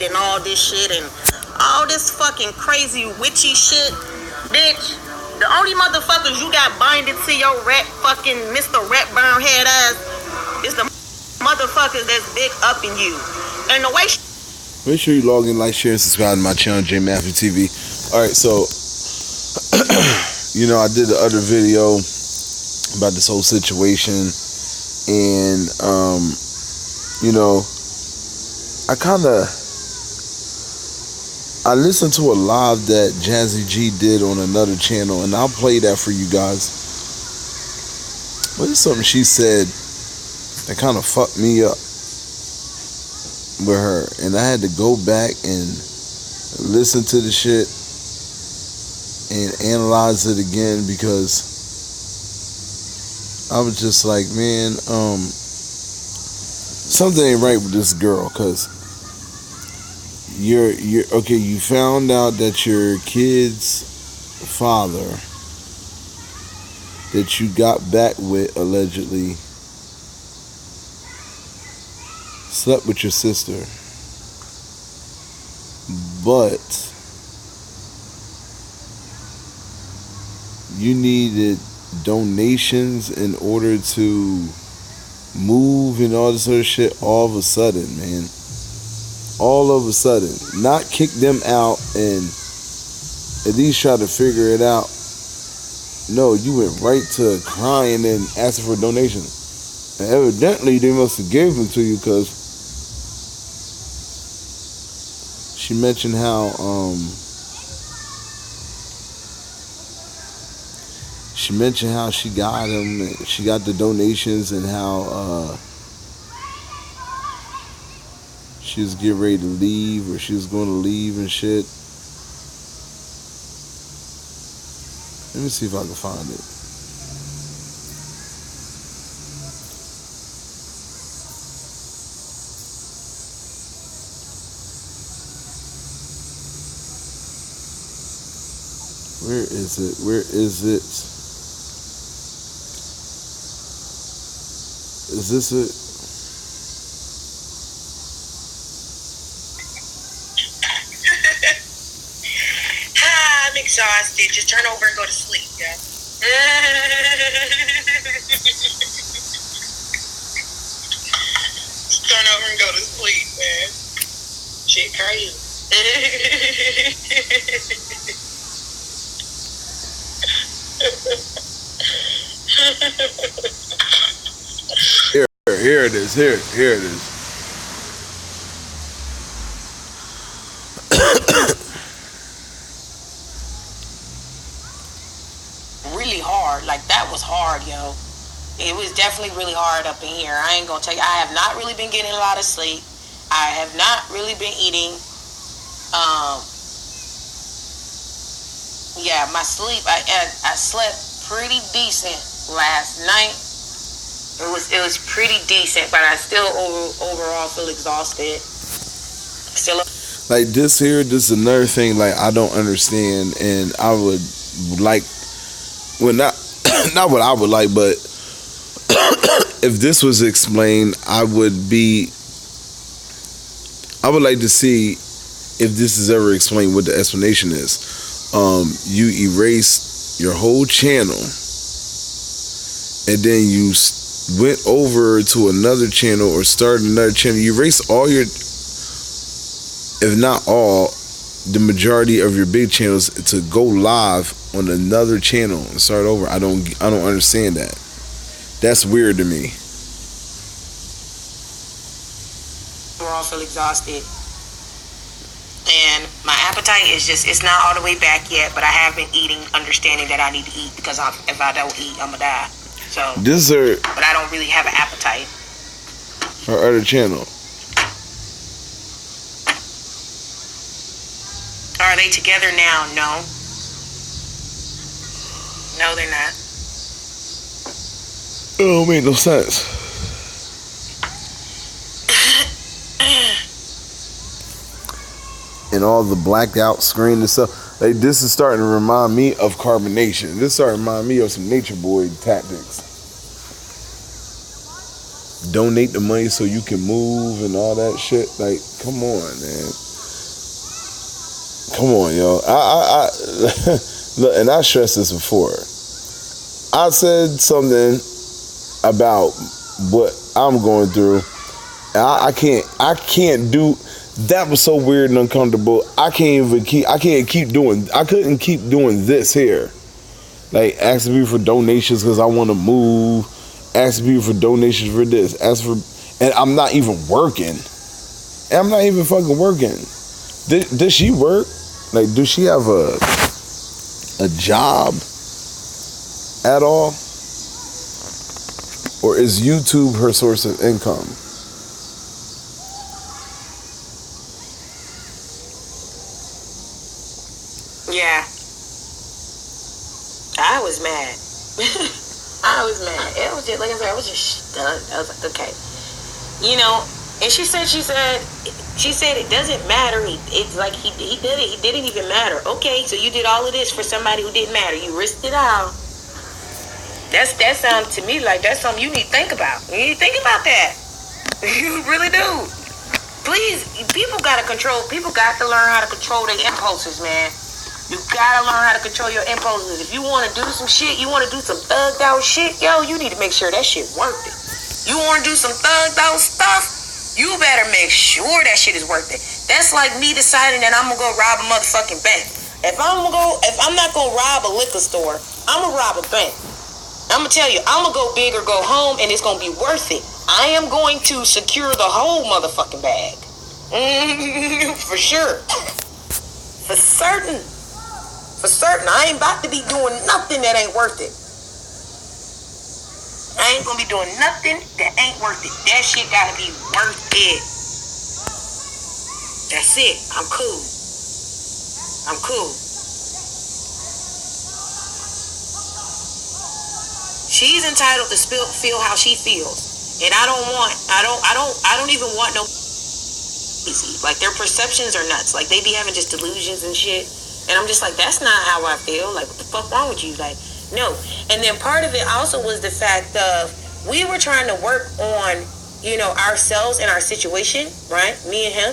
and all this shit and all this fucking crazy witchy shit, bitch. The only motherfuckers you got binded to your rat fucking Mr. Rat Burn head ass is the motherfuckers that's big up in you. And the way make sure you log in, like, share, and subscribe to my channel, J.Matthew TV. Alright, so you know, I did the other video about this whole situation, and you know, I listened to a live that Jassy G did on another channel, and I'll play that for you guys. But it's something she said that kind of fucked me up with her, and I had to go back and listen to the shit and analyze it again, because I was just like, man, something ain't right with this girl, because you're okay, you found out that your kid's father that you got back with allegedly slept with your sister, but you needed donations in order to move and all this other shit all of a sudden, man. All of a sudden. Not kick them out and at least try to figure it out. No, you went right to crying and asking for donations. And evidently they must have gave them to you, because she mentioned how she got him, and she got the donations, and how she was getting ready to leave, or she was going to leave and shit. Let me see if I can find it. Where is it? Where is it? Is this it? I'm exhausted. Just turn over and go to sleep, yeah. Just turn over and go to sleep, man. Shit crazy. Here it is. Here it is. Really hard. Like, that was hard, yo. It was definitely really hard up in here. I ain't gonna tell you. I have not really been getting a lot of sleep. I have not really been eating. Yeah, my sleep. I slept pretty decent last night. It was pretty decent, but I still overall feel exhausted. Still. Like this is another thing. Like, I don't understand, and I would like, well, not what I would like, but if this was explained, I would like to see if this is ever explained, what the explanation is. You erase your whole channel, and then you went over to another channel or started another channel. You erase all your, if not all, the majority of your big channels to go live on another channel and start over. I don't understand that. That's weird to me. We're all feel exhausted, and my appetite is just, it's not all the way back yet, but I have been eating, understanding that I need to eat, because if I don't eat, I'm gonna die. So, but I don't really have an appetite. Her other channel. Are they together now? No. No, they're not. It don't make no sense. And all the blacked out screen and stuff. Like, this is starting to remind me of Carbonation. This starting to remind me of some Nature Boy tactics. Donate the money so you can move and all that shit. Like, come on, man. come on, yo. I look, and I stressed this before. I said something about what I'm going through. I can't do. That was so weird and uncomfortable. I couldn't keep doing this here. Like asking people for donations because I want to move. Asking people for donations for this. And I'm not even working. And I'm not even fucking working. Does she work? Like, does she have a job at all? Or is YouTube her source of income? Yeah. I was mad. I was mad. It was just, like I said, I was just stunned. I was like, okay. You know, and she said it doesn't matter. It's like he did it. It didn't even matter. Okay, so you did all of this for somebody who didn't matter. You risked it all. That sounds to me like that's something you need to think about. You need to think about that. You really do. Please, people got to learn how to control their impulses, man. You gotta learn how to control your impulses. If you want to do some shit, you want to do some thugged out shit, yo, you need to make sure that shit worth it. You want to do some thugged out stuff, you better make sure that shit is worth it. That's like me deciding that I'm gonna go rob a motherfucking bank. If I'm not gonna rob a liquor store, I'm gonna rob a bank. I'm gonna tell you, I'm gonna go big or go home, and it's gonna be worth it. I am going to secure the whole motherfucking bag. For sure. For certain. For certain, I ain't about to be doing nothing that ain't worth it. I ain't gonna be doing nothing that ain't worth it. That shit gotta be worth it. That's it. I'm cool. She's entitled to feel how she feels, and I don't even want no easy. Like their perceptions are nuts. Like they be having just delusions and shit. And I'm just like, that's not how I feel. Like, what the fuck wrong with you? Like, no. And then part of it also was the fact of we were trying to work on, ourselves and our situation, right? Me and him.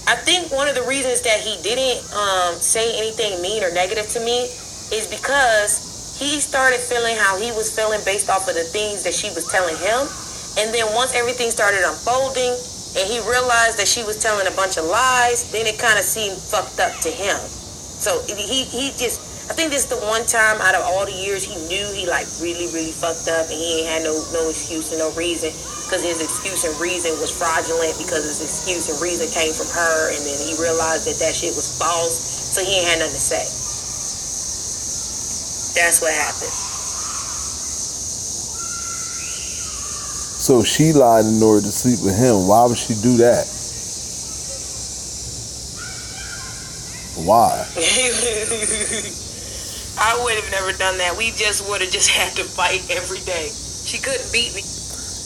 I think one of the reasons that he didn't say anything mean or negative to me is because he started feeling how he was feeling based off of the things that she was telling him. And then once everything started unfolding and he realized that she was telling a bunch of lies, then it kind of seemed fucked up to him. So he just, I think this is the one time out of all the years he knew he like really, really fucked up and he ain't had no excuse and no reason, because his excuse and reason was fraudulent because his excuse and reason came from her, and then he realized that shit was false, so he ain't had nothing to say. That's what happened. So she lied in order to sleep with him. Why would she do that? Why? I would have never done that. We just would have just had to fight every day. She couldn't beat me.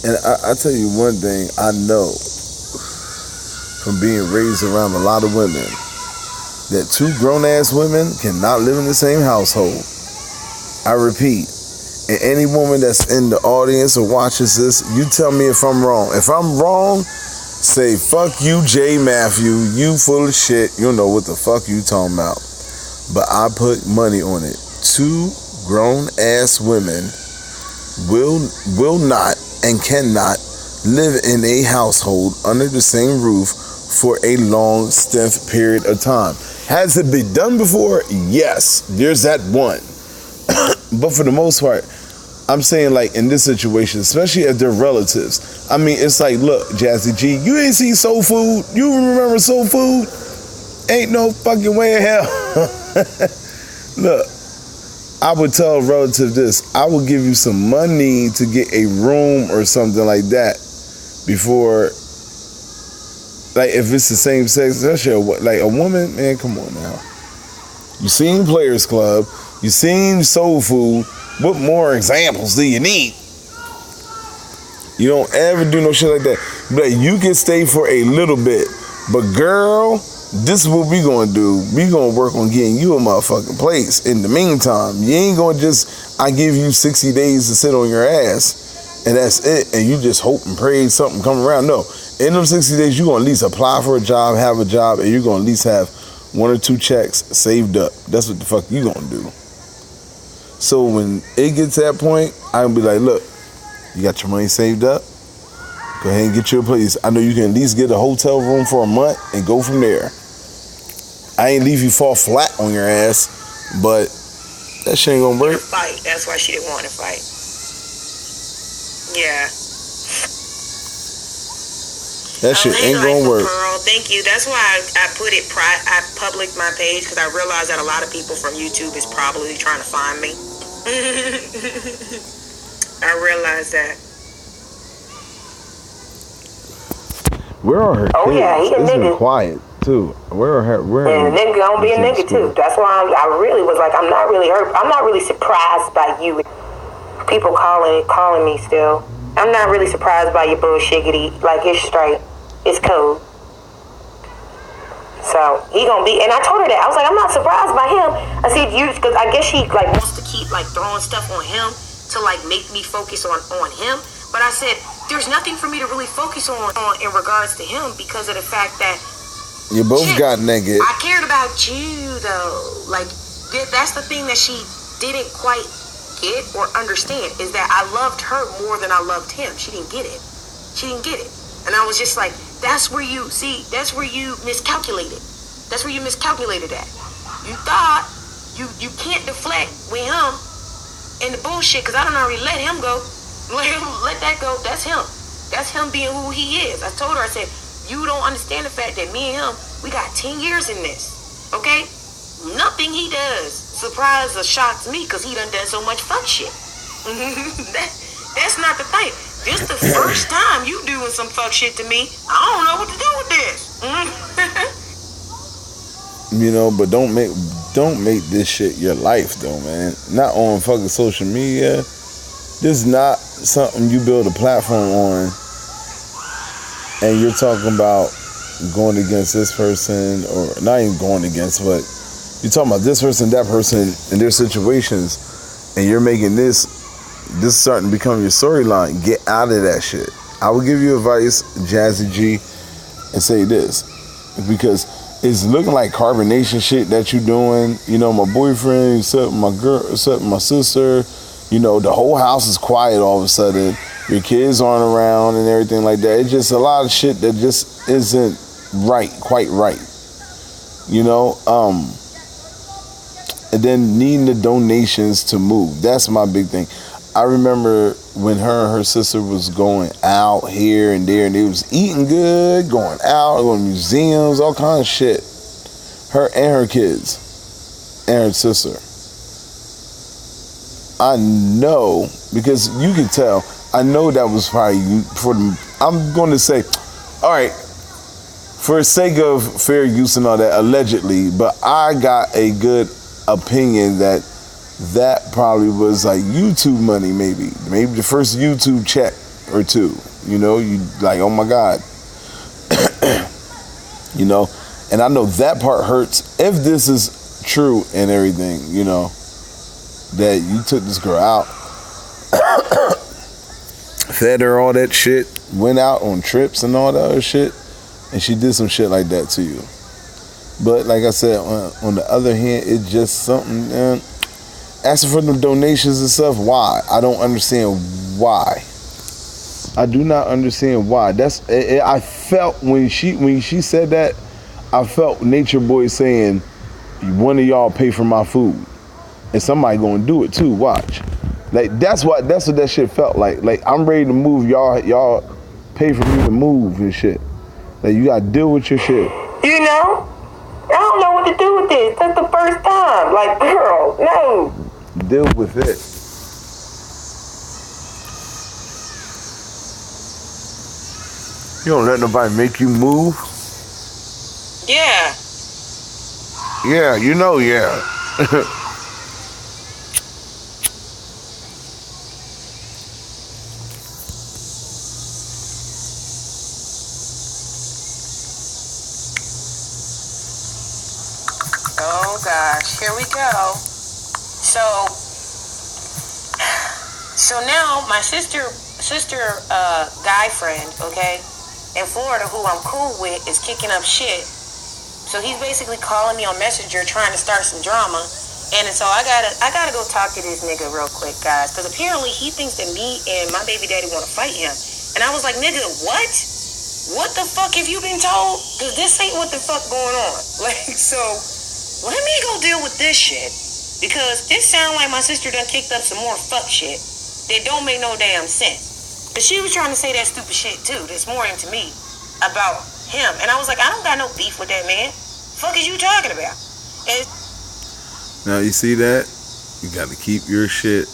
And I tell you one thing I know from being raised around a lot of women, that two grown-ass women cannot live in the same household. I repeat, and any woman that's in the audience or watches this, you tell me if I'm wrong. If I'm wrong, say, fuck you, J.Matthew, you full of shit, you know what the fuck you talking about. But I put money on it. Two grown-ass women will not and cannot live in a household under the same roof for a long stint period of time. Has it been done before? Yes, there's that one. But for the most part, I'm saying, like, in this situation, especially if they're relatives, I mean, it's like, look, Jassy G, you ain't seen Soul Food? You remember Soul Food? Ain't no fucking way in hell. Look, I would tell a relative this. I will give you some money to get a room or something like that before, like, if it's the same sex, especially like a woman, man, come on now. You seen Players Club, you seen Soul Food. What more examples do you need? You don't ever do no shit like that. But you can stay for a little bit. But girl, this is what we gonna do. We gonna work on getting you a motherfucking place. In the meantime, you ain't gonna I give you 60 days to sit on your ass, and that's it. And you just hope and pray something come around. No, in them 60 days, you gonna at least apply for a job, have a job, and you're gonna at least have 1 or 2 checks saved up. That's what the fuck you gonna do. So when it gets to that point, I'll be like, look, you got your money saved up? Go ahead and get your place. I know you can at least get a hotel room for a month and go from there. I ain't leave you fall flat on your ass, but that shit ain't gonna work. Fight. That's why she didn't want to fight. Yeah. That shit ain't gonna work. Pearl. Thank you. That's why I put it. I published my page because I realized that a lot of people from YouTube is probably trying to find me. I realized that. Where are her kids? Oh yeah, he a it's nigga. Been quiet too. Where are her? Where? And a nigga gonna be a nigga too. That's why I really was like, I'm not really hurt. I'm not really surprised by you. People calling me still. I'm not really surprised by your bullshiggity. Like, it's straight. It's cool. So he gonna be, and I told her that. I was like, I'm not surprised by him. I said, because I guess she like wants to keep like throwing stuff on him to like make me focus on him. But I said, there's nothing for me to really focus on in regards to him because of the fact that you both got naked. I cared about you though. Like that's the thing that she didn't quite get or understand is that I loved her more than I loved him. She didn't get it. And I was just like, that's where you miscalculated. That's where you miscalculated at. You thought you can't deflect with him and the bullshit because I don't already let him go. Let that go. That's him. That's him being who he is. I told her, I said, you don't understand the fact that me and him, we got 10 years in this. Okay? Nothing he does surprises or shocks me because he done so much fuck shit. That's not the thing. This the first time you doing some fuck shit to me. I don't know what to do with this. You know, but don't make this shit your life though, man. Not on fucking social media. This is not something you build a platform on and you're talking about going against this person, or not even going against, but you're talking about this person, that person, and their situations, and you're making this starting to become your storyline. Get out of that shit. I would give you advice, Jassy G, and say this, because it's looking like carbonation shit that you're doing. You know, my boyfriend, except my girl, except my sister. You know, the whole house is quiet all of a sudden. Your kids aren't around and everything like that. It's just a lot of shit that just isn't quite right. You know, and then needing the donations to move. That's my big thing. I remember when her and her sister was going out here and there, and they was eating good, going out, going to museums, all kinds of shit. Her and her kids and her sister. I know, because you can tell, I know that was probably for them. I'm going to say, all right, for the sake of fair use and all that, allegedly, but I got a good opinion that probably was like YouTube money, maybe the first YouTube check or two. You know, you like, oh my God. You know, and I know that part hurts if this is true and everything, you know, that you took this girl out, fed her all that shit, went out on trips and all that other shit, and she did some shit like that to you. But like I said, on the other hand, it's just something, asking for them donations and stuff. Why? I don't understand why. I do not understand why. I felt when she said that, I felt Nature Boy saying, one of y'all pay for my food. And somebody gonna do it too, watch. Like that's what that shit felt like. Like, I'm ready to move, y'all pay for me to move and shit. Like, you gotta deal with your shit. You know? I don't know what to do with this. That's the first time. Like, girl, no. Deal with it. You don't let nobody make you move? Yeah. Yeah, you know, yeah. Oh gosh, here we go. So now my sister guy friend, okay, in Florida, who I'm cool with, is kicking up shit, So he's basically calling me on Messenger trying to start some drama. And so I gotta go talk to this nigga real quick, guys. Because apparently he thinks that me and my baby daddy want to fight him. And I was like, nigga, what? What the fuck have you been told? Because this ain't what the fuck going on. Like, so let me go deal with this shit. Because this sound like my sister done kicked up some more fuck shit that don't make no damn sense. But she was trying to say that stupid shit too. That's more into me about him. And I was like, I don't got no beef with that man. Fuck is you talking about? And now you see that? You got to keep your shit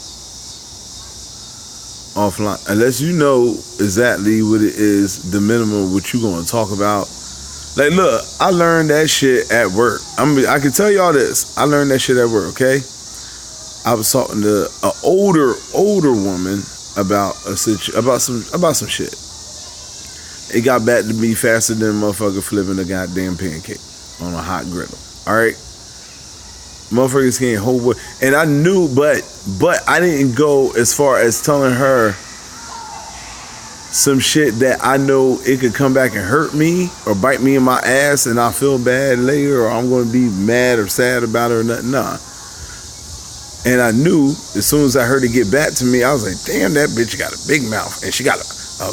offline. Unless you know exactly what it is, the minimum what you going to talk about. Like, look, I learned that shit at work. I can tell y'all this. I learned that shit at work, okay? I was talking to an older woman about some shit. It got back to me faster than a motherfucker flipping a goddamn pancake on a hot griddle. All right? Motherfuckers can't hold what. And I knew, but I didn't go as far as telling her some shit that I know it could come back and hurt me or bite me in my ass and I feel bad later or I'm going to be mad or sad about it or nothing. Nah. And I knew as soon as I heard it get back to me, I was like, damn, that bitch got a big mouth. And she got a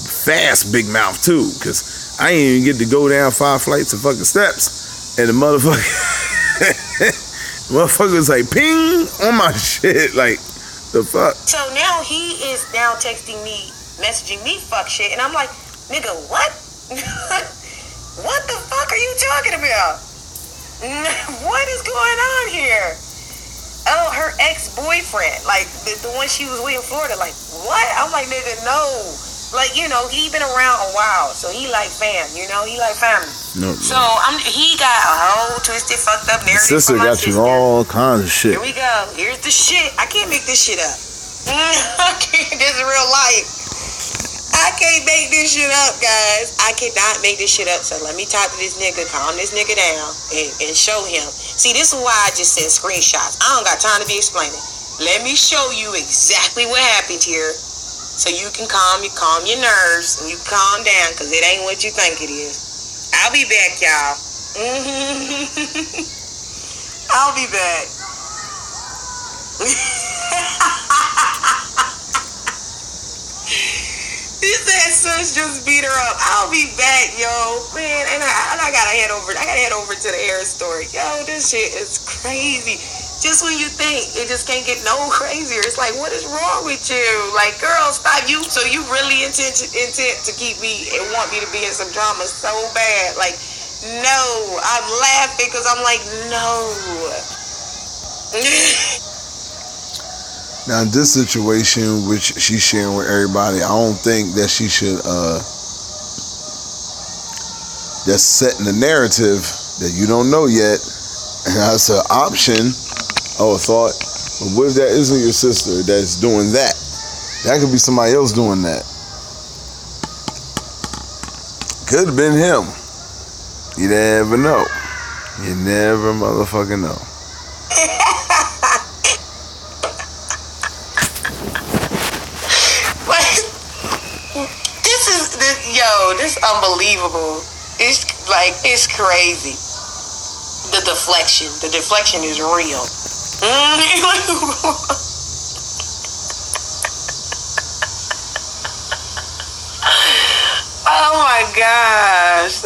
fast big mouth too. Because I ain't even get to go down 5 flights of fucking steps. And the motherfucker was like, ping on my shit. Like, the fuck. So now he is now texting me, messaging me fuck shit, and I'm like, nigga, what? What the fuck are you talking about? What is going on here? Oh, her ex-boyfriend, like the one she was with in Florida. Like, what? I'm like, nigga, no. Like, you know, he been around a while, so he like fam, you know, he like family. No, so he got a whole twisted, fucked up narrative. Sister got you all kinds of shit. Here we go. Here's the shit. I can't make this shit up. This is real life. I can't make this shit up, guys. I cannot make this shit up. So let me talk to this nigga, calm this nigga down, and show him. See, this is why I just sent screenshots. I don't got time to be explaining. Let me show you exactly what happened here, so you can calm your nerves and you calm down, because it ain't what you think it is. I'll be back, y'all. I'll be back. He said, "Sus, just beat her up." I'll be back, yo, man. And I gotta head over to the air story. Yo, this shit is crazy. Just when you think it just can't get no crazier, it's like, what is wrong with you? Like, girl, stop you. So you really intent to keep me and want me to be in some drama so bad? Like, no. I'm laughing because I'm like, no. Now, in this situation, which she's sharing with everybody, I don't think that she should just set in the narrative that you don't know yet. And that's an option or a thought. But what if that isn't your sister that's doing that? That could be somebody else doing that. Could have been him. You never know. You never motherfucking know. This unbelievable. It's crazy. The deflection is real. Oh my gosh.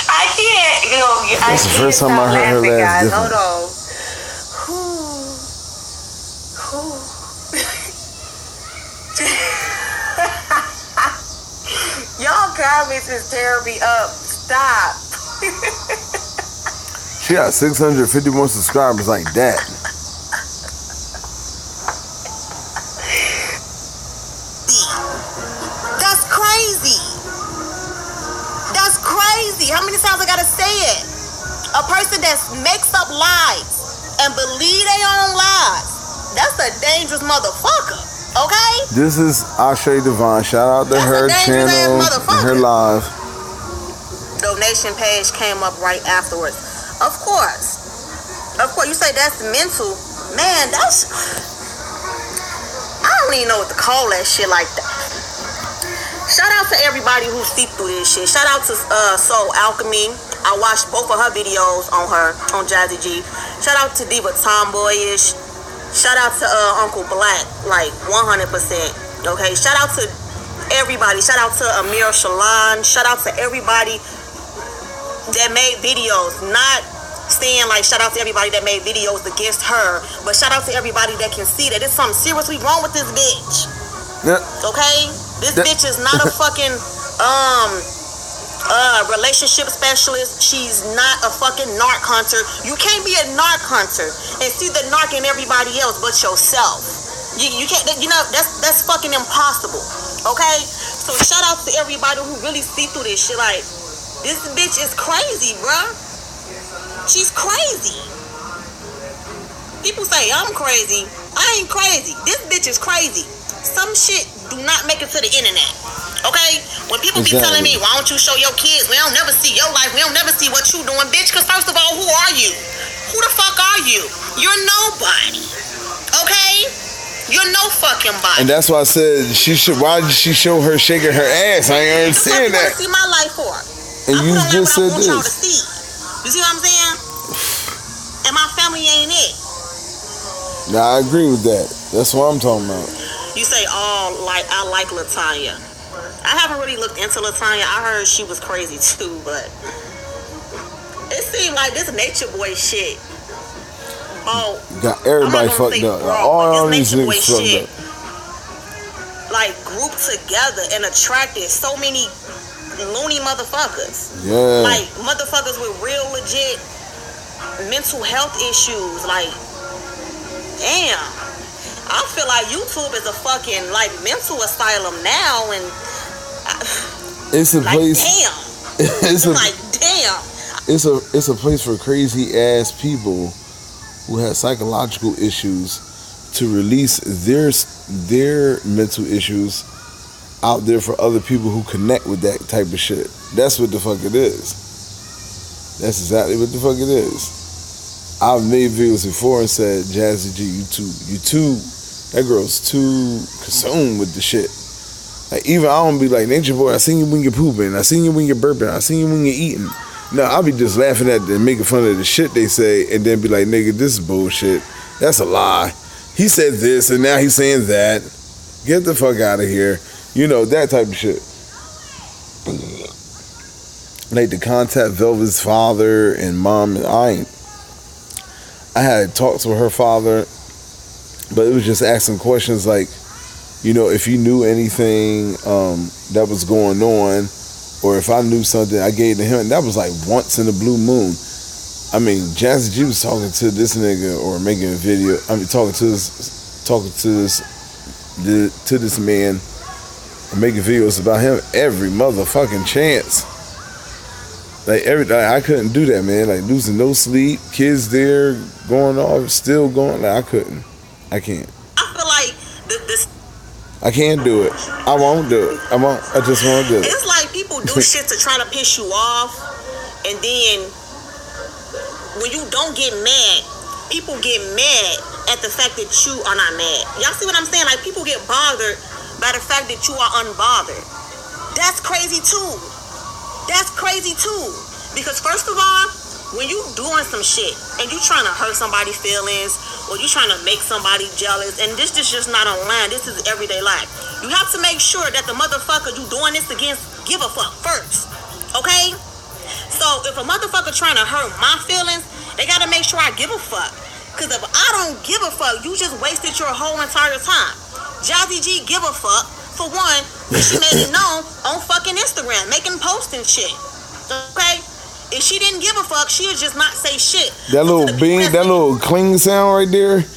I can't, That's the first time I heard her laugh different. Hold on. Y'all comments is tearing me up. Stop. She got 651 subscribers like that. That's crazy. That's crazy. How many times I gotta say it? A person that makes up lies and believe their own lies. That's a dangerous motherfucker. Okay? This is Ashe Devon. Shout out to her channel and her live. Donation page came up right afterwards. Of course. You say that's mental. Man, I don't even know what to call that shit like that. Shout out to everybody who see through this shit. Shout out to Soul Alchemy. I watched both of her videos on Jassy G. Shout out to Diva Tomboyish. Shout out to Uncle Black, like 100%. Okay. Shout out to everybody. Shout out to Amir Shalon. Shout out to everybody that made videos. Not saying like shout out to everybody that made videos against her, but shout out to everybody that can see that there's something seriously wrong with this bitch. Yeah. Okay? This bitch is not a fucking relationship specialist. She's not a fucking narc hunter. You can't be a narc hunter and see the narc in everybody else but yourself. You can't, that's fucking impossible. Okay? So shout out to everybody who really see through this shit. Like, this bitch is crazy, bruh. She's crazy. People say I'm crazy. I ain't crazy. This bitch is crazy. Some shit do not make it to the internet. Okay? When people be telling me, why don't you show your kids? We don't never see your life. We don't never see what you doing, bitch. Because first of all, who are you? Who the fuck are you? You're nobody. Okay? You're no fucking body. And that's why I said why did she show her shaking her ass? I ain't understand that. What you see my life for? And you just said this. Y'all to see. You see what I'm saying? And my family ain't it. Nah, I agree with that. That's what I'm talking about. You say, I like LaTanya. I haven't really looked into LaTanya. I heard she was crazy too, but it seemed like this Nature Boy shit. Oh, got everybody fucked up. All these niggas fucked up. Like grouped together and attracted so many loony motherfuckers. Yeah. Like motherfuckers with real legit mental health issues. Like, damn. I feel like YouTube is a fucking like mental asylum now, and it's a like, place. Damn. It's like damn. It's a place for crazy ass people who have psychological issues to release their mental issues out there for other people who connect with that type of shit. That's what the fuck it is. That's exactly what the fuck it is. I've made videos before and said, Jassy G, you too, that girl's too consumed with the shit. Like, even I don't be like, Nature Boy, I seen you when you're pooping, I seen you when you're burping, I seen you when you're eating. No, I'll be just laughing at them, making fun of the shit they say, and then be like, nigga, this is bullshit. That's a lie. He said this, and now he's saying that. Get the fuck out of here. You know, that type of shit. Like to contact Velvet's father and mom and Aint. I had talked to her father, but it was just asking questions like, you know, if he knew anything that was going on, or if I knew something, I gave to him. And that was like once in a blue moon. I mean, Jassy G was talking to this nigga or making a video. I mean, talking to this man and making videos about him every motherfucking chance. Like I couldn't do that, man. Like losing no sleep, kids there going off, still going. Like I can't. I feel like this. I can't do it. I won't do it. I just won't do it. It's like people do shit to try to piss you off, and then when you don't get mad, people get mad at the fact that you are not mad. Y'all see what I'm saying? Like people get bothered by the fact that you are unbothered. That's crazy too. That's crazy too. Because first of all, when you doing some shit and you trying to hurt somebody's feelings or you trying to make somebody jealous, and this is just not online, this is everyday life. You have to make sure that the motherfucker you doing this against give a fuck first. Okay? So if a motherfucker trying to hurt my feelings, they gotta make sure I give a fuck. Cause if I don't give a fuck, you just wasted your whole entire time. Jassy G give a fuck. For one, she made it known on fucking Instagram, making posts and shit. Okay? If she didn't give a fuck, she would just not say shit. That little bing, that little cling sound right there,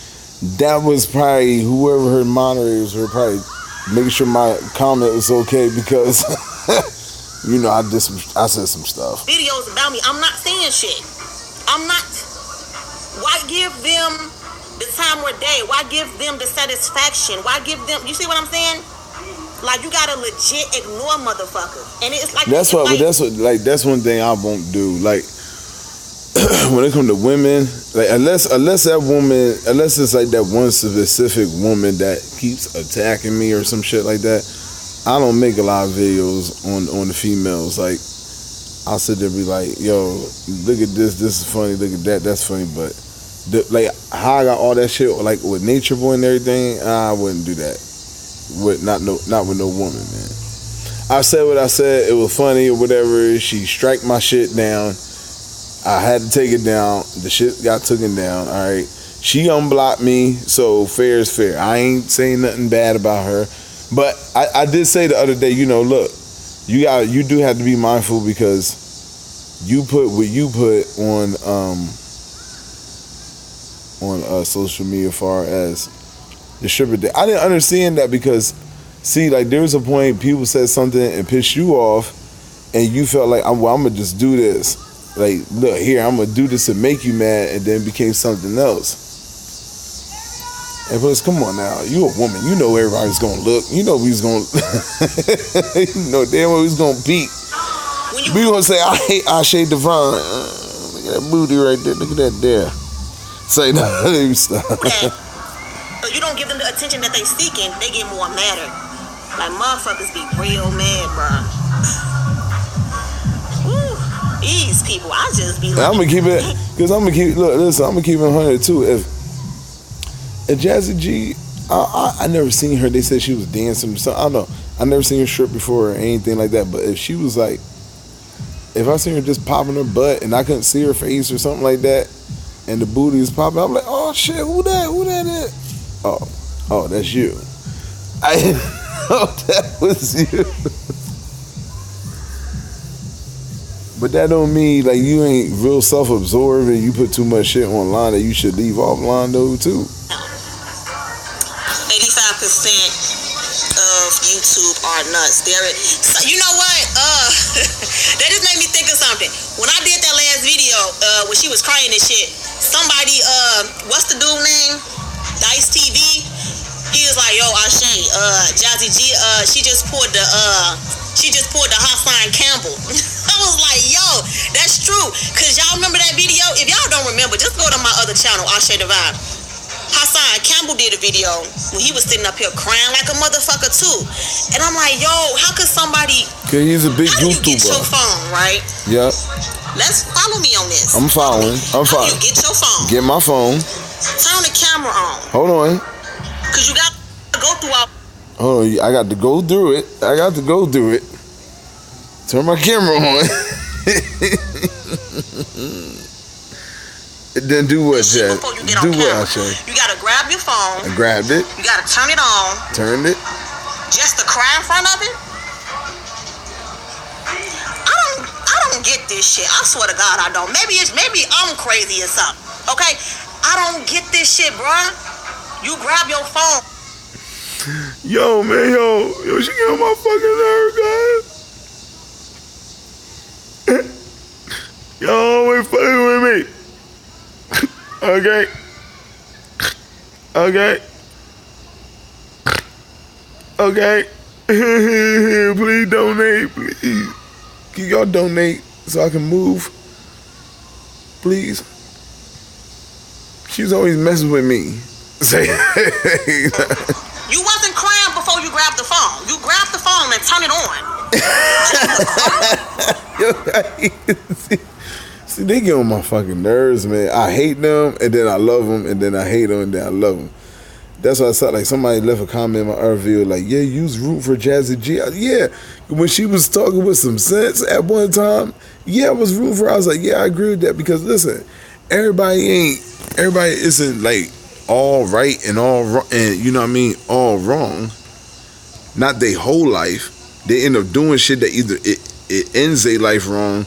that was probably whoever her moderators were probably making sure my comment was okay because, you know, I said some stuff. Videos about me. I'm not saying shit. I'm not. Why give them the time or day? Why give them the satisfaction? Why give them? You see what I'm saying? Like you gotta legit ignore motherfuckers, and it's like that's one thing I won't do. Like when it comes to women, like unless it's like that one specific woman that keeps attacking me or some shit like that, I don't make a lot of videos on the females. Like, I'll sit there and be like, yo, look at this is funny, look at that, that's funny, but like how I got all that shit like with Nature Boy and everything, I wouldn't do that. Not with no woman, man. I said what I said, it was funny or whatever. She strike my shit down. I had to take it down. The shit got taken down, alright. She unblocked me, so fair is fair. I ain't saying nothing bad about her. But I did say the other day, you know, look, you do have to be mindful because you put what you put on social media as far as the stripper day. I didn't understand that because, see, like there was a point people said something and pissed you off and you felt like, I'm gonna just do this. Like, look, here, I'm gonna do this to make you mad, and then became something else. And plus, come on now, you a woman, you know everybody's gonna look, you know we's gonna, you know damn well we's gonna beat. We gonna say, I hate Ashay Devon. Look at that booty right there, look at that there. Say no, let me stop. So you don't give them the attention that they seeking, they get more madder. Like motherfuckers be real mad, bro. These people, I just be like, I'm gonna keep it, cause I'm gonna keep. Look, listen, I'm gonna keep it 100 too. If Jassy G, I never seen her. They said she was dancing or something. I don't know. I never seen her strip before or anything like that. But if she was like, if I seen her just popping her butt and I couldn't see her face or something like that, and the booty is popping, I'm like, oh shit, who that is? Oh, that's you. I didn't know that was you. But that don't mean like you ain't real self-absorbed and you put too much shit online that you should leave offline though too. 85% of YouTube are nuts. So, you know what? That just made me think of something. When I did that last video, when she was crying and shit, somebody, what's the dude name? Dice TV. He was like, yo, Ashay, Jassy G, she just poured the Hassan Campbell. I was like, yo, that's true. Cause y'all remember that video? If y'all don't remember, just go to my other channel, Ashay Divine. Hassan Campbell did a video when he was sitting up here crying like a motherfucker too. And I'm like, yo, how could somebody... Okay, he's a big YouTuber. How do you get your phone, right? Yep. Let's follow me on this. I'm following. How do you get your phone? Get my phone. Turn the camera on. Hold on. Cause you got to go through all... Hold on, I got to go through it. Turn my camera on. Then do what, Chad? Do what, Ashay? You gotta grab your phone. I grabbed it. You gotta turn it on. Turned it. Just to cry in front of it? I don't get this shit. I swear to God I don't. Maybe I'm crazy or something. Okay? I don't get this shit, bruh. You grab your phone. Yo, man, yo, she got my fucking nerve, guys. Yo, ain't fucking with me. Okay. Please donate, please. Can y'all donate so I can move? Please. She's always messing with me. Say, you wasn't crying before you grabbed the phone. You grabbed the phone and turn it on. See, they get on my fucking nerves, man. I hate them, and then I love them, and then I hate them, and then I love them. That's why I saw, like, somebody left a comment in my other video, like, yeah, you was rooting for Jassy G. Yeah, when she was talking with some sense at one time, yeah, I was rooting for her. I was like, yeah, I agree with that, because, listen, everybody isn't, like, all right and all wrong, and, you know what I mean, all wrong. Not their whole life. They end up doing shit that either it ends their life wrong,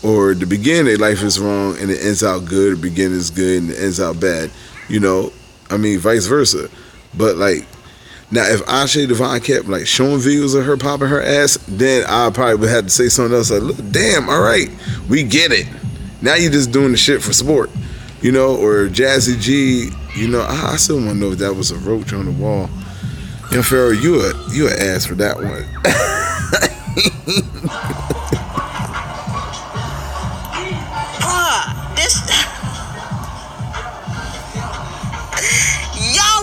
or the beginning of their life is wrong and it ends out good, the beginning is good and it ends out bad. You know, I mean, vice versa. But, like, now if Ashay Devon kept, like, showing videos of her popping her ass, then I probably would have to say something else like, look, damn, all right, we get it. Now you're just doing the shit for sport. You know, or Jassy G, you know, I still want to know if that was a roach on the wall. You know, Pharaoh, you an ass for that one.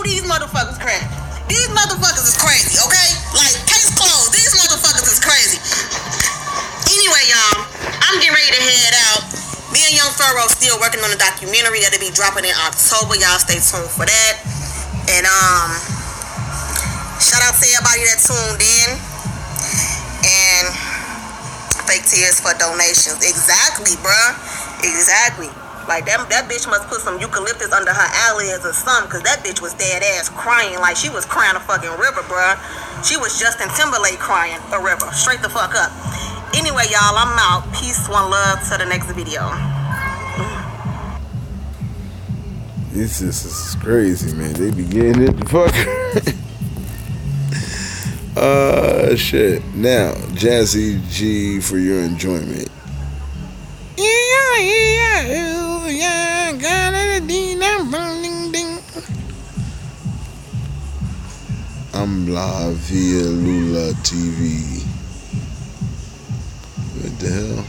These motherfuckers crazy. These motherfuckers is crazy, okay? Like, case closed. Furrow still working on the documentary that'll be dropping in October. Y'all stay tuned for that. And shout out to everybody that tuned in. And fake tears for donations. Exactly, bruh. Exactly. Like that bitch must put some eucalyptus under her eyelids or something, cause that bitch was dead ass crying like she was crying a fucking river, bruh. She was Justin Timberlake crying a river. Straight the fuck up. Anyway, y'all, I'm out. Peace, one love, to the next video. This is crazy, man. They be getting it the fuck. Shit. Now, Jassy G, for your enjoyment. I'm live via Lula TV. What the hell?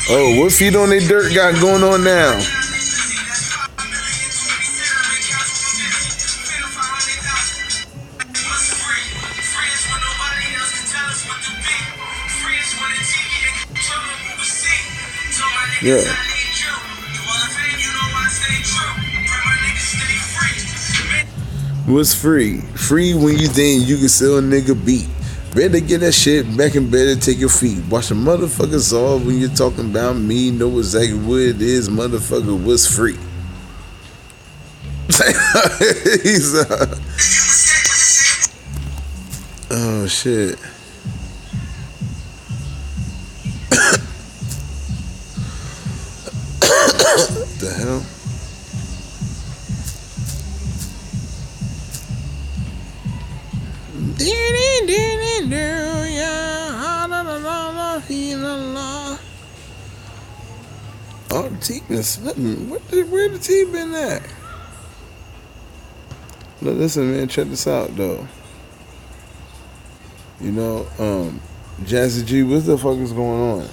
Oh, what feet on their dirt got going on now? Yeah. What's free? Free when you think you can sell a nigga beat. Better get that shit back in bed and take your feet. Watch the motherfuckers off when you're talking about me. Know exactly what it is, motherfucker. What's free? He's oh shit. What the hell? Oh, the team is slipping. Where the team been at? Look, listen, man, check this out, though. You know, Jassy G, what the fuck is going on?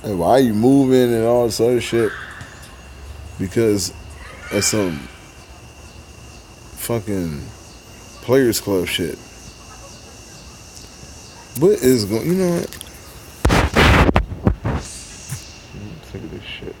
Like, why are you moving and all this other shit? Because of some fucking Players Club shit. What is going? You know what? I'm sick of this shit.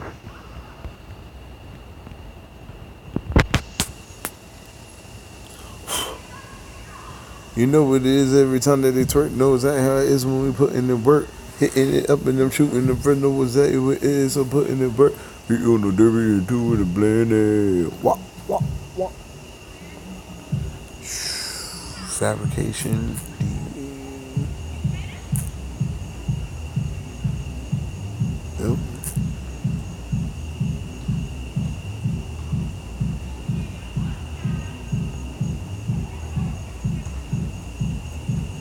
You know what it is every time that they twerk? Know exactly how it is when we put in the work, hitting it up and them shooting the front. Know exactly what it is, so putting the work. We on the derby and do with a blended. Wop, wop, wop. Fabrication. Yep.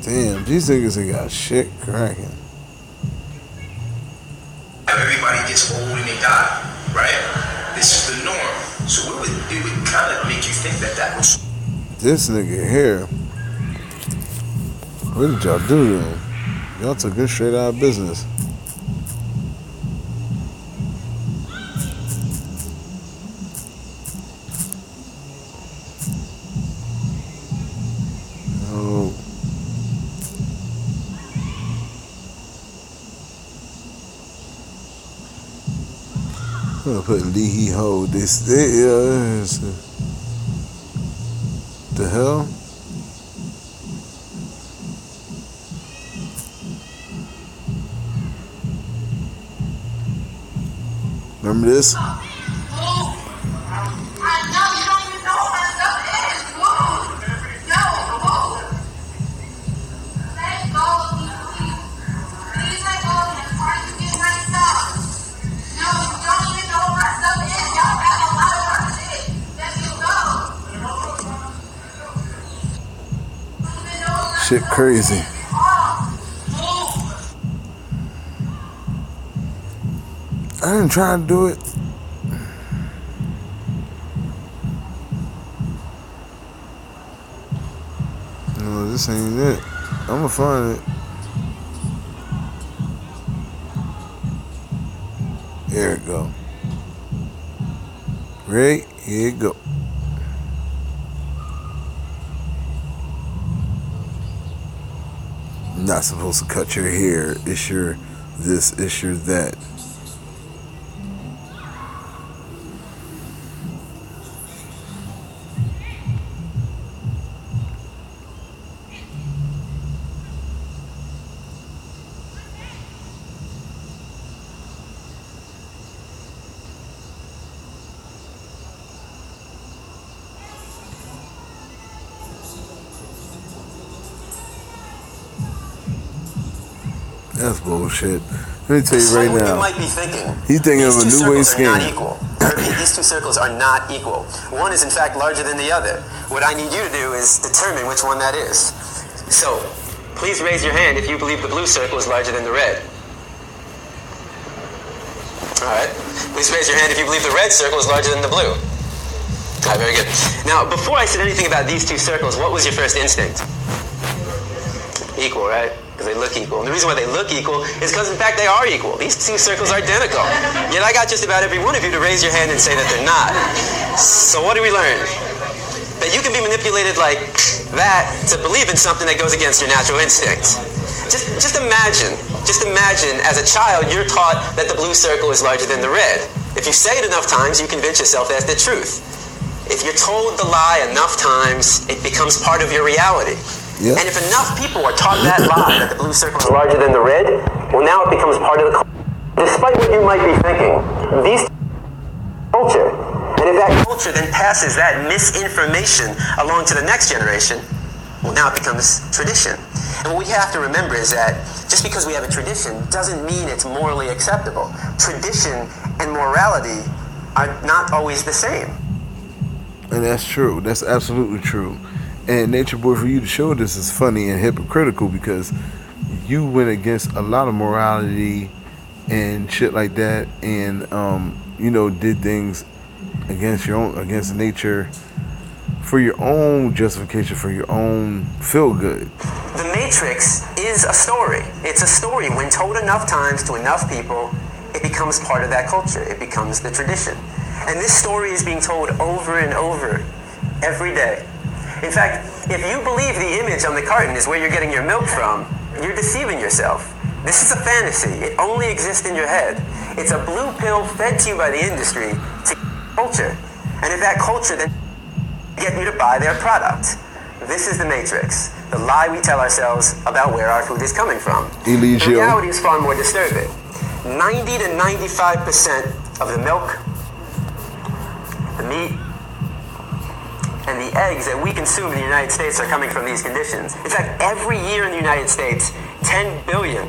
Damn, these niggas ain't got shit cracking. Everybody gets old and they die, right? This is the norm. So it would kind of make you think that was... This nigga here. What did y'all do to him? Y'all took him straight out of business. Oh. I'm gonna put Lee He Ho. This the hell? Remember this? Shit crazy. I didn't try to do it. No, this ain't it. I'ma find it. There it go. Right, here it go. Not supposed to cut your hair. It's your this issue, that. That's bullshit. Let me tell you right now. You might be thinking, he's thinking of a new way scheme. not equal. These two circles are not equal. One is in fact larger than the other. What I need you to do is determine which one that is. So, please raise your hand if you believe the blue circle is larger than the red. Alright. Please raise your hand if you believe the red circle is larger than the blue. Alright, very good. Now, before I said anything about these two circles, what was your first instinct? Equal, right? Because they look equal. And the reason why they look equal is because, in fact, they are equal. These two circles are identical. Yet I got just about every one of you to raise your hand and say that they're not. So what do we learn? That you can be manipulated like that to believe in something that goes against your natural instinct. Just imagine, as a child, you're taught that the blue circle is larger than the red. If you say it enough times, you convince yourself that's the truth. If you're told the lie enough times, it becomes part of your reality. Yep. And if enough people are taught that lie, that the blue circle is larger than the red, well, now it becomes part of the culture. Despite what you might be thinking, these culture. And if that culture then passes that misinformation along to the next generation, well, now it becomes tradition. And what we have to remember is that just because we have a tradition doesn't mean it's morally acceptable. Tradition and morality are not always the same. And that's true. That's absolutely true. And Nature Boy, for you to show this is funny and hypocritical, because you went against a lot of morality and shit like that, and did things against nature for your own justification, for your own feel good. The Matrix is a story. It's a story. When told enough times to enough people, it becomes part of that culture. It becomes the tradition. And this story is being told over and over every day. In fact, if you believe the image on the carton is where you're getting your milk from, you're deceiving yourself. This is a fantasy. It only exists in your head. It's a blue pill fed to you by the industry to culture. And if that culture then get you to buy their product. This is the Matrix. The lie we tell ourselves about where our food is coming from. The reality is far more disturbing. 90 to 95% of the milk, the meat, and the eggs that we consume in the United States are coming from these conditions. In fact, every year in the United States, 10 billion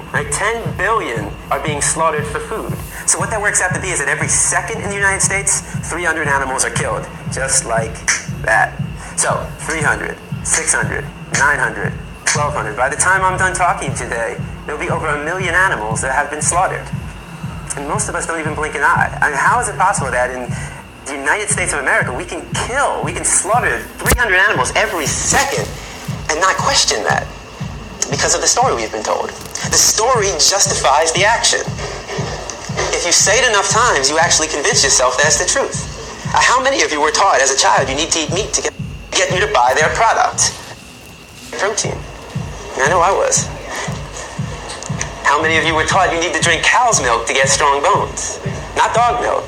are being slaughtered for food. So what that works out to be is that every second in the United States, 300 animals are killed, just like that. So, 300, 600, 900, 1,200. By the time I'm done talking today, there'll be over 1 million animals that have been slaughtered. And most of us don't even blink an eye. I mean, how is it possible that in the United States of America, we can slaughter 300 animals every second and not question that? Because of the story we've been told. The story justifies the action. If you say it enough times, you actually convince yourself that's the truth. How many of you were taught as a child you need to eat meat to get you to buy their product? Protein. I know I was. How many of you were taught you need to drink cow's milk to get strong bones? Not dog milk,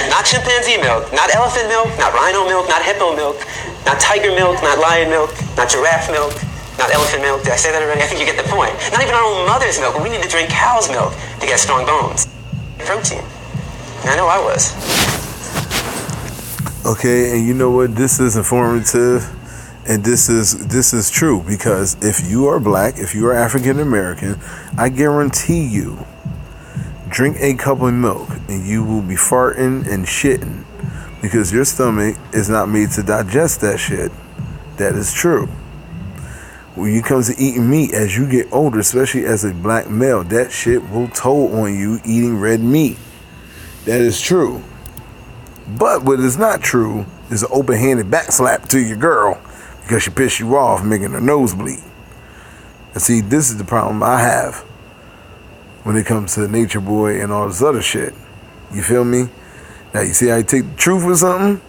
not chimpanzee milk, not elephant milk, not rhino milk, not hippo milk, not tiger milk, not lion milk, not giraffe milk, not elephant milk. Did I say that already? I think you get the point. Not even our own mother's milk, but we need to drink cow's milk to get strong bones. Protein. I know I was. Okay, and you know what? This is informative, and this is true, because if you are black, if you are African American, I guarantee you, drink a cup of milk and you will be farting and shitting, because your stomach is not made to digest that shit. That is true. When you come to eating meat, as you get older, especially as a black male, that shit will toll on you eating red meat. That is true. But what is not true is an open-handed backslap to your girl because she pissed you off, making her nose bleed. And see, this is the problem I have when it comes to Nature Boy and all this other shit. You feel me? Now, you see how you take the truth with something,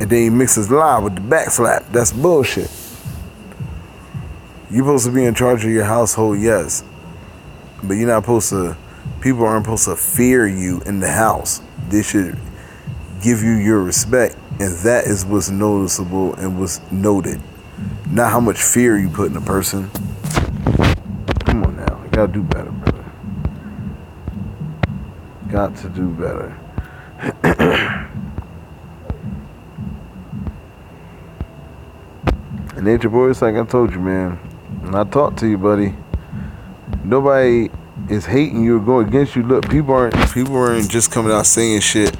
and then you mix his lie with the backslap. That's bullshit. You're supposed to be in charge of your household, yes. But you're not supposed to, people aren't supposed to fear you in the house. They should give you your respect, and that is what's noticeable and what's noted. Not how much fear you put in a person. Come on now, you gotta do better, brother. Got to do better. And Nature Boy, it's like I told you, man. When I talk to you, buddy, nobody is hating you or going against you. Look, people aren't just coming out saying shit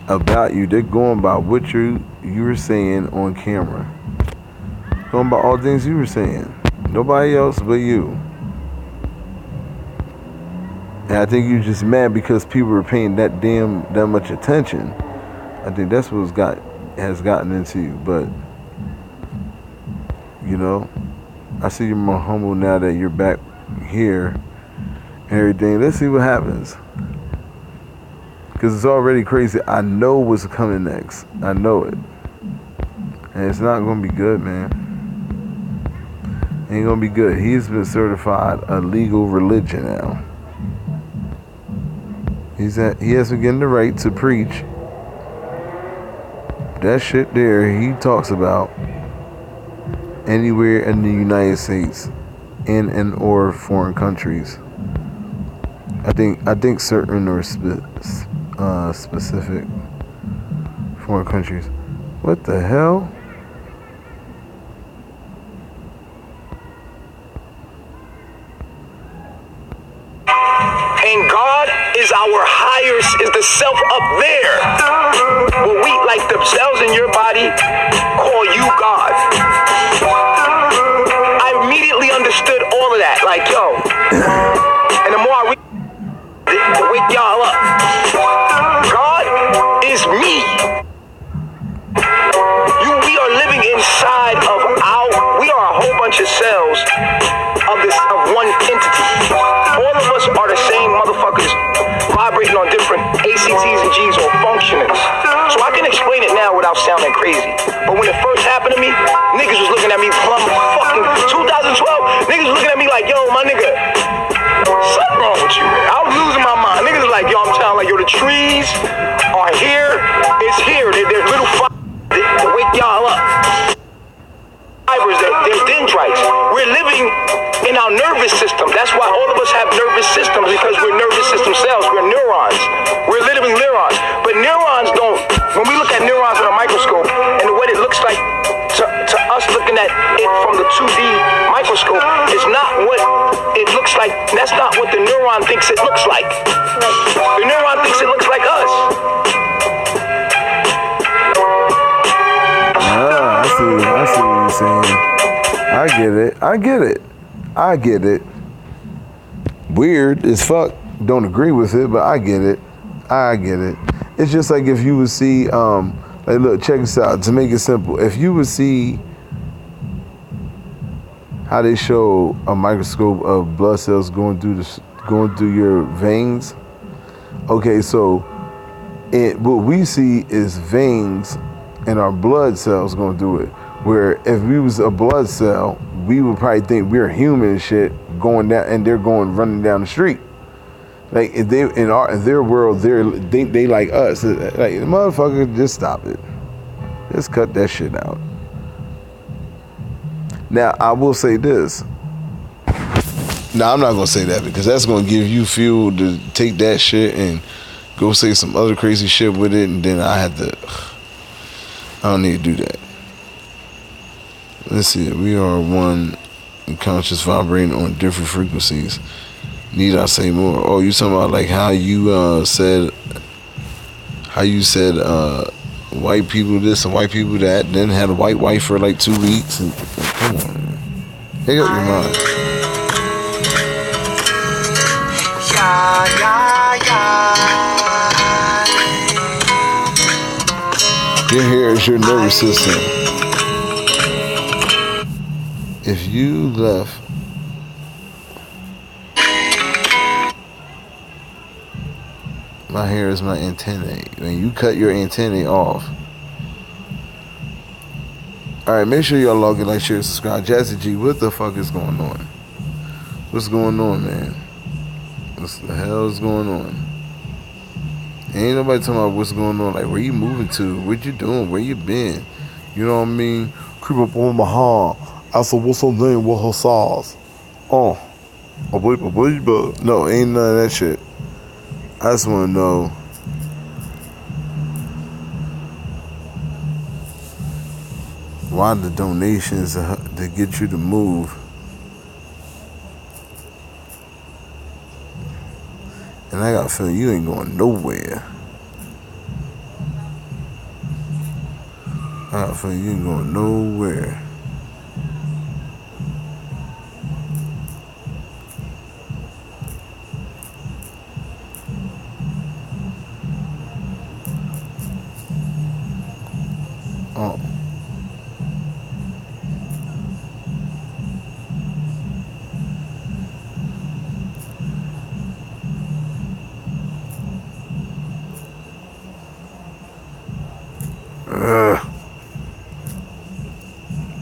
about you. They're going by what you were saying on camera. Going by all things you were saying. Nobody else but you. And I think you're just mad because people are paying that much attention. I think that's what's has gotten into you. But you know, I see you're more humble now that you're back here and everything. Let's see what happens. Because it's already crazy. I know what's coming next. I know it. And it's not going to be good, man. Ain't going to be good. He's been certified a legal religion now. He has been getting the right to preach. That shit there he talks about anywhere in the United States and or foreign countries. I think certain or specific foreign countries. What the hell? And God is our highest, is the self up there. But we, like the cells in your body, call you God. I immediately understood all of that. Like, yo. And the more I read, to wake y'all up. God is me. We are living inside of we are a whole bunch of cells of one entity. All of us are the same motherfuckers vibrating on different ACTs and Gs or functionings. So I can explain it now without sounding crazy. But when it first happened to me, niggas was looking at me from fucking 2012. Niggas was looking at me like, yo, my nigga, something wrong with you. I was losing my mind. Niggas was like, yo, I'm telling like, yo, the trees are here. It's here. There's little to wake y'all up. There's dendrites. We're living in our nervous system. That's why all of us have nervous systems, because we're nervous system cells. We're neurons. We're literally neurons. But neurons don't, when we look at neurons in a microscope and what it looks like to us looking at it from the 2D microscope is not what it looks like. That's not what the neuron thinks it looks like. The neuron thinks it looks like us. I see what you're saying. I get it. Weird as fuck. Don't agree with it, but I get it. It's just like if you would see, like, look, check this out. To make it simple, if you would see how they show a microscope of blood cells going through your veins. Okay, so what we see is veins and our blood cells going through it. Where if we was a blood cell, we would probably think we're human and shit going down, and they're running down the street. Like if they in their world, they like us. Like, motherfucker, just stop it. Just cut that shit out. Now I will say this. Now I'm not gonna say that because that's gonna give you fuel to take that shit and go say some other crazy shit with it, and then I don't need to do that. Let's see. We are one conscious vibrating on different frequencies. Need I say more? Oh, you talking about like how you said white people this and white people that, then had a white wife for like 2 weeks. And come on, man. Make up your mind. Your hair is your nervous system. If you left my hair is my antennae. When you cut your antennae off. Alright, make sure y'all log in, like, share, subscribe. Jassy G, what the fuck is going on? What's going on, man? What the hell is going on? Ain't nobody talking about what's going on. Like, where you moving to? What you doing? Where you been? You know what I mean? Creep up on my hand. I said, what's her name? What her size? Oh, I believe, but no, ain't none of that shit. I just want to know. Why the donations to get you to move? And I got a feeling you ain't going nowhere. I got a feeling you ain't going nowhere. Oh.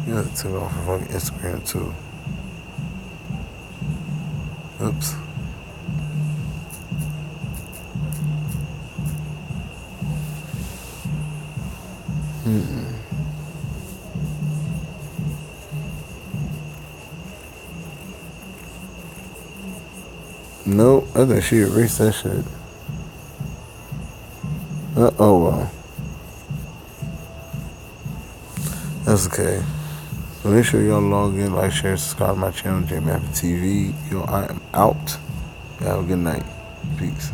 You gotta take off of fucking Instagram too. Oops. Nope, I think she erased that shit. Oh well. That's okay. So make sure y'all log in, like, share, subscribe to my channel, J.Matthew TV. Yo, I am out. Have a good night. Peace.